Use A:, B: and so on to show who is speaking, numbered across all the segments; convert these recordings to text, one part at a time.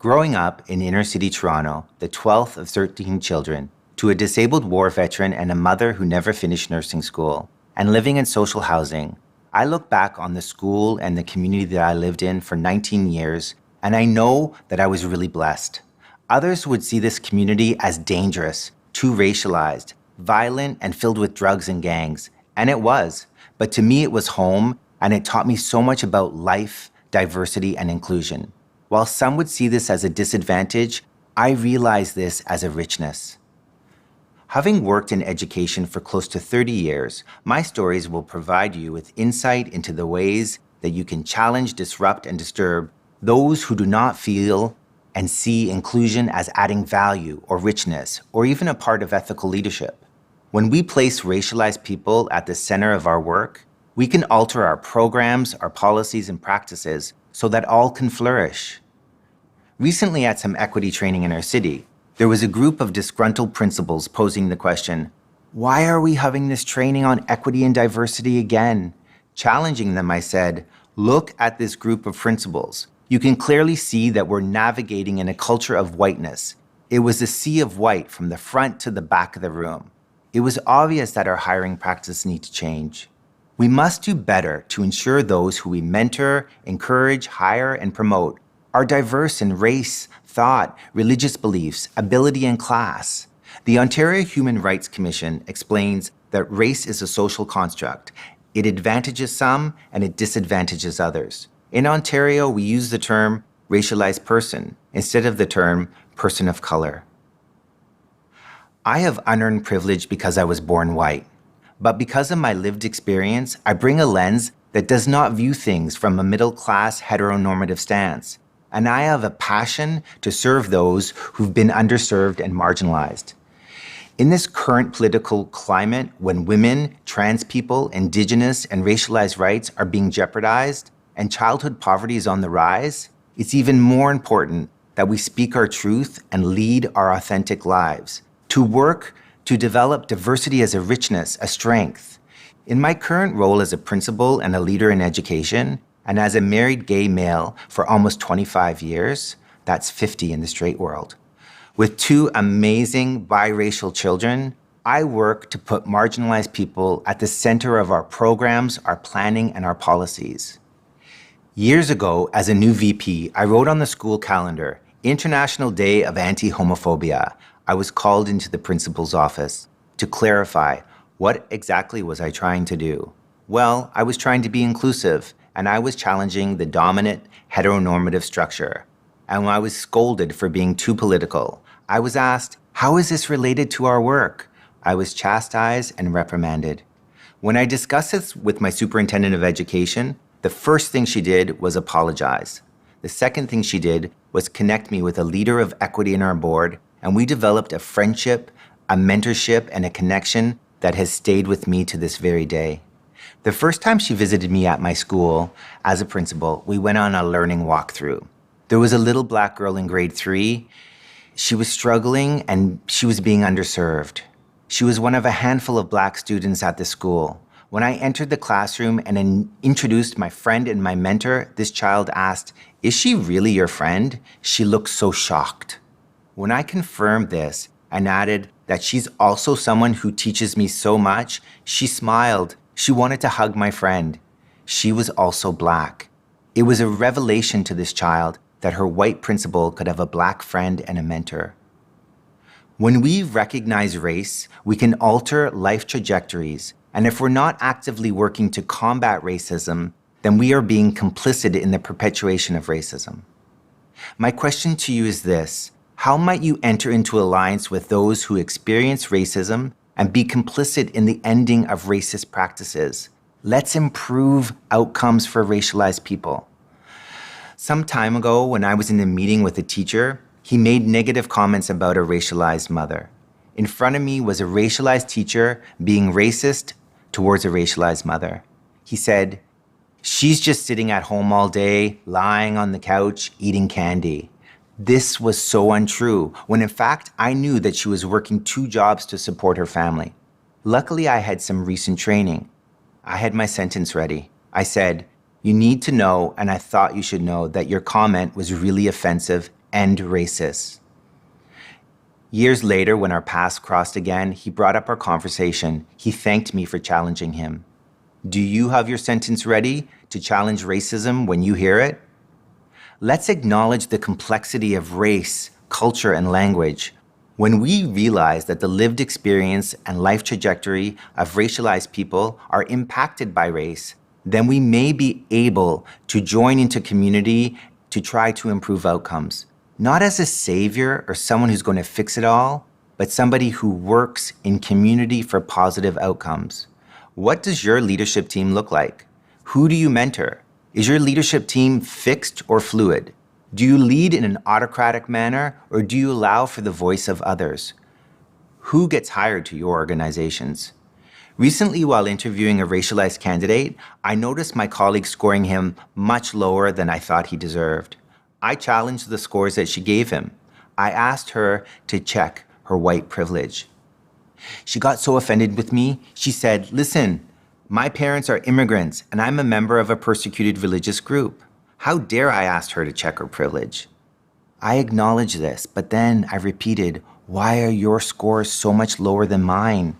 A: Growing up in inner city Toronto, the 12th of 13 children, to a disabled war veteran and a mother who never finished nursing school, and living in social housing, I look back on the school and the community that I lived in for 19 years, and I know that I was really blessed. Others would see this community as dangerous, too racialized, violent, and filled with drugs and gangs, and it was. But to me, it was home, and it taught me so much about life, diversity, and inclusion. While some would see this as a disadvantage, I realize this as a richness. Having worked in education for close to 30 years, my stories will provide you with insight into the ways that you can challenge, disrupt, and disturb those who do not feel and see inclusion as adding value or richness, or even a part of ethical leadership. When we place racialized people at the center of our work, we can alter our programs, our policies, and practices so that all can flourish. Recently, at some equity training in our city, there was a group of disgruntled principals posing the question, why are we having this training on equity and diversity again? Challenging them, I said, look at this group of principals. You can clearly see that we're navigating in a culture of whiteness. It was a sea of white from the front to the back of the room. It was obvious that our hiring practices need to change. We must do better to ensure those who we mentor, encourage, hire, and promote are diverse in race, thought, religious beliefs, ability, and class. The Ontario Human Rights Commission explains that race is a social construct. It advantages some and it disadvantages others. In Ontario, we use the term racialized person instead of the term person of color. I have unearned privilege because I was born white. But because of my lived experience, I bring a lens that does not view things from a middle-class heteronormative stance. And I have a passion to serve those who've been underserved and marginalized. In this current political climate, when women, trans people, Indigenous, and racialized rights are being jeopardized and childhood poverty is on the rise, it's even more important that we speak our truth and lead our authentic lives. To work to develop diversity as a richness, a strength. In my current role as a principal and a leader in education, and as a married gay male for almost 25 years, that's 50 in the straight world, with two amazing biracial children, I work to put marginalized people at the center of our programs, our planning, and our policies. Years ago, as a new VP, I wrote on the school calendar, International Day of Anti-Homophobia. I was called into the principal's office to clarify what exactly was I trying to do. Well, I was trying to be inclusive, and I was challenging the dominant heteronormative structure. And when I was scolded for being too political, I was asked, how is this related to our work? I was chastised and reprimanded. When I discussed this with my superintendent of education, the first thing she did was apologize. The second thing she did was connect me with a leader of equity in our board, and we developed a friendship, a mentorship, and a connection that has stayed with me to this very day. The first time she visited me at my school as a principal, we went on a learning walkthrough. There was a little black girl in grade 3. She was struggling and she was being underserved. She was one of a handful of black students at the school. When I entered the classroom and introduced my friend and my mentor, this child asked, "Is she really your friend?" She looked so shocked. When I confirmed this and added that she's also someone who teaches me so much, she smiled. She wanted to hug my friend. She was also black. It was a revelation to this child that her white principal could have a black friend and a mentor. When we recognize race, we can alter life trajectories. And if we're not actively working to combat racism, then we are being complicit in the perpetuation of racism. My question to you is this: how might you enter into alliance with those who experience racism and be complicit in the ending of racist practices? Let's improve outcomes for racialized people. Some time ago, when I was in a meeting with a teacher, he made negative comments about a racialized mother. In front of me was a racialized teacher being racist towards a racialized mother. He said, "She's just sitting at home all day, lying on the couch, eating candy." This was so untrue, when in fact, I knew that she was working 2 jobs to support her family. Luckily, I had some recent training. I had my sentence ready. I said, "You need to know, and I thought you should know, that your comment was really offensive End Racist. Years later, when our paths crossed again, he brought up our conversation. He thanked me for challenging him. Do you have your sentence ready to challenge racism when you hear it? Let's acknowledge the complexity of race, culture, and language. When we realize that the lived experience and life trajectory of racialized people are impacted by race, then we may be able to join into community to try to improve outcomes. Not as a savior or someone who's going to fix it all, but somebody who works in community for positive outcomes. What does your leadership team look like? Who do you mentor? Is your leadership team fixed or fluid? Do you lead in an autocratic manner, or do you allow for the voice of others? Who gets hired to your organizations? Recently, while interviewing a racialized candidate, I noticed my colleagues scoring him much lower than I thought he deserved. I challenged the scores that she gave him. I asked her to check her white privilege. She got so offended with me, she said, "Listen, my parents are immigrants and I'm a member of a persecuted religious group. How dare I ask her to check her privilege?" I acknowledged this, but then I repeated, "Why are your scores so much lower than mine?"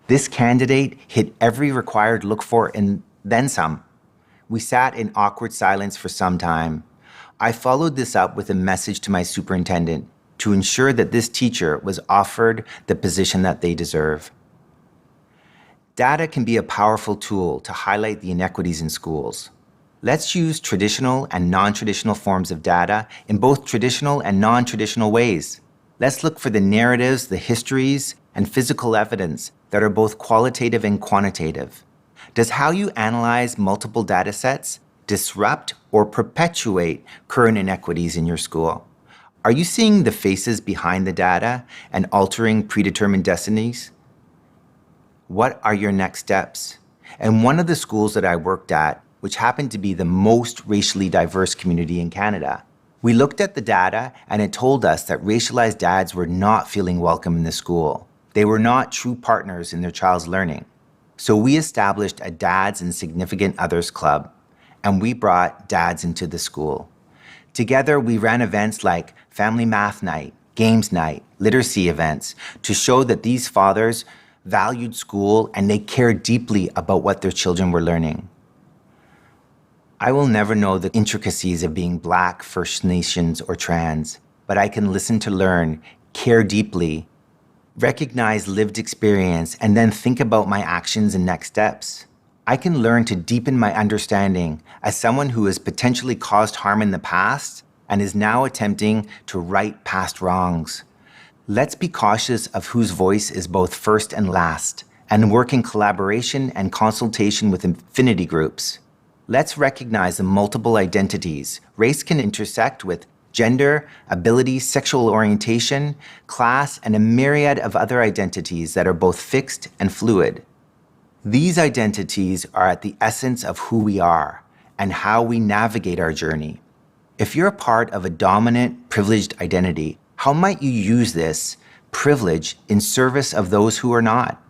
A: This candidate hit every required look for and then some. We sat in awkward silence for some time. I followed this up with a message to my superintendent to ensure that this teacher was offered the position that they deserve. Data can be a powerful tool to highlight the inequities in schools. Let's use traditional and non-traditional forms of data in both traditional and non-traditional ways. Let's look for the narratives, the histories, and physical evidence that are both qualitative and quantitative. Does how you analyze multiple data sets disrupt or perpetuate current inequities in your school? Are you seeing the faces behind the data and altering predetermined destinies? What are your next steps? And one of the schools that I worked at, which happened to be the most racially diverse community in Canada, we looked at the data and it told us that racialized dads were not feeling welcome in the school. They were not true partners in their child's learning. So we established a Dads and Significant Others Club, and we brought dads into the school. Together, we ran events like Family Math Night, Games Night, literacy events to show that these fathers valued school and they cared deeply about what their children were learning. I will never know the intricacies of being Black, First Nations, or trans, but I can listen to learn, care deeply, recognize lived experience, and then think about my actions and next steps. I can learn to deepen my understanding as someone who has potentially caused harm in the past and is now attempting to right past wrongs. Let's be cautious of whose voice is both first and last, and work in collaboration and consultation with affinity groups. Let's recognize the multiple identities. Race can intersect with gender, ability, sexual orientation, class, and a myriad of other identities that are both fixed and fluid. These identities are at the essence of who we are and how we navigate our journey. If you're a part of a dominant, privileged identity, how might you use this privilege in service of those who are not?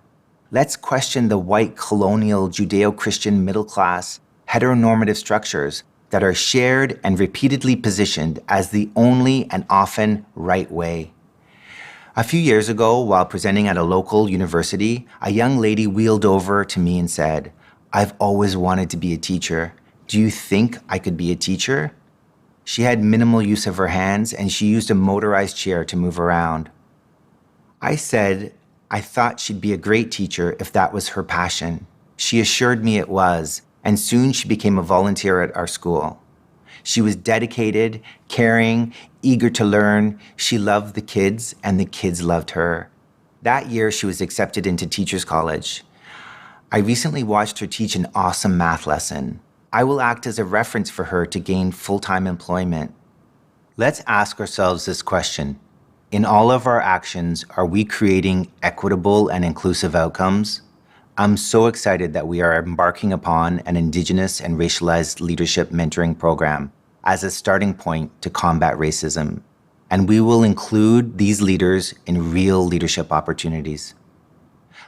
A: Let's question the white, colonial, Judeo-Christian, middle-class, heteronormative structures that are shared and repeatedly positioned as the only and often right way. A few years ago, while presenting at a local university, a young lady wheeled over to me and said, "I've always wanted to be a teacher. Do you think I could be a teacher?" She had minimal use of her hands and she used a motorized chair to move around. I said I thought she'd be a great teacher if that was her passion. She assured me it was, and soon she became a volunteer at our school. She was dedicated, caring, eager to learn. She loved the kids, and the kids loved her. That year, she was accepted into Teachers College. I recently watched her teach an awesome math lesson. I will act as a reference for her to gain full-time employment. Let's ask ourselves this question. In all of our actions, are we creating equitable and inclusive outcomes? I'm so excited that we are embarking upon an Indigenous and racialized leadership mentoring program as a starting point to combat racism, and we will include these leaders in real leadership opportunities.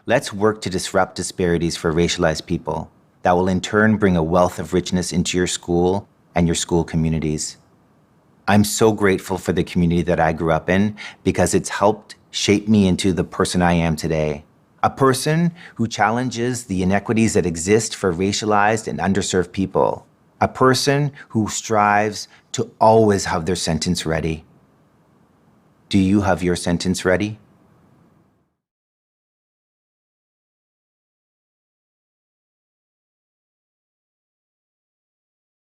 A: Let's work to disrupt disparities for racialized people that will in turn bring a wealth of richness into your school and your school communities. I'm so grateful for the community that I grew up in because it's helped shape me into the person I am today. A person who challenges the inequities that exist for racialized and underserved people. A person who strives to always have their sentence ready. Do you have your sentence ready?